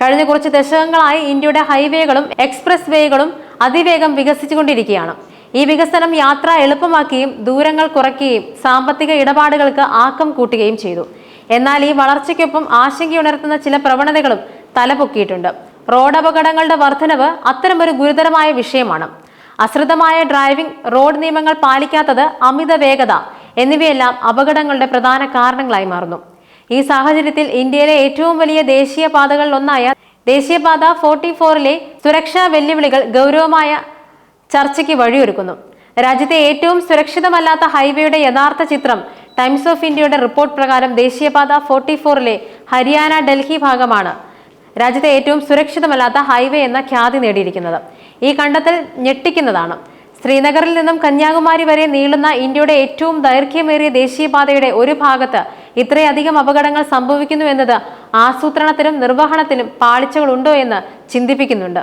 കഴിഞ്ഞ കുറച്ച് ദശകങ്ങളായി ഇന്ത്യയുടെ ഹൈവേകളും എക്സ്പ്രസ് വേകളും അതിവേഗം വികസിച്ചുകൊണ്ടിരിക്കുകയാണ്. ഈ വികസനം യാത്ര എളുപ്പമാക്കുകയും ദൂരങ്ങൾ കുറയ്ക്കുകയും സാമ്പത്തിക ഇടപാടുകൾക്ക് ആക്കം കൂട്ടുകയും ചെയ്തു. എന്നാൽ ഈ വളർച്ചയ്ക്കൊപ്പം ആശങ്കയുണർത്തുന്ന ചില പ്രവണതകളും തലപൊക്കിയിട്ടുണ്ട്. റോഡ് അപകടങ്ങളുടെ വർധനവ് അത്തരമൊരു ഗുരുതരമായ വിഷയമാണ്. അശ്രദ്ധമായ ഡ്രൈവിംഗ്, റോഡ് നിയമങ്ങൾ പാലിക്കാത്തത്, അമിത വേഗത എന്നിവയെല്ലാം അപകടങ്ങളുടെ പ്രധാന കാരണങ്ങളായി മാറുന്നു. ഈ സാഹചര്യത്തിൽ ഇന്ത്യയിലെ ഏറ്റവും വലിയ ദേശീയപാതകളിലൊന്നായ ദേശീയപാത 44-ലെ സുരക്ഷാ വെല്ലുവിളികൾ ഗൗരവമായ ചർച്ചയ്ക്ക് വഴിയൊരുക്കുന്നു. രാജ്യത്തെ ഏറ്റവും സുരക്ഷിതമല്ലാത്ത ഹൈവേയുടെ യഥാർത്ഥ ചിത്രം ടൈംസ് ഓഫ് ഇന്ത്യയുടെ റിപ്പോർട്ട് പ്രകാരം ദേശീയപാത 44-ലെ ഹരിയാന ഡൽഹി ഭാഗമാണ് രാജ്യത്തെ ഏറ്റവും സുരക്ഷിതമല്ലാത്ത ഹൈവേ എന്ന ഖ്യാതി നേടിയിരിക്കുന്നത്. ഈ കണ്ടെത്തൽ ഞെട്ടിക്കുന്നതാണ്. ശ്രീനഗറിൽ നിന്നും കന്യാകുമാരി വരെ നീളുന്ന ഇന്ത്യയുടെ ഏറ്റവും ദൈർഘ്യമേറിയ ദേശീയപാതയുടെ ഒരു ഭാഗത്ത് ഇത്രയധികം അപകടങ്ങൾ സംഭവിക്കുന്നു എന്നത് ആസൂത്രണത്തിനും നിർവഹണത്തിനും പാളിച്ചകളുണ്ടോ എന്ന് ചിന്തിപ്പിക്കുന്നുണ്ട്.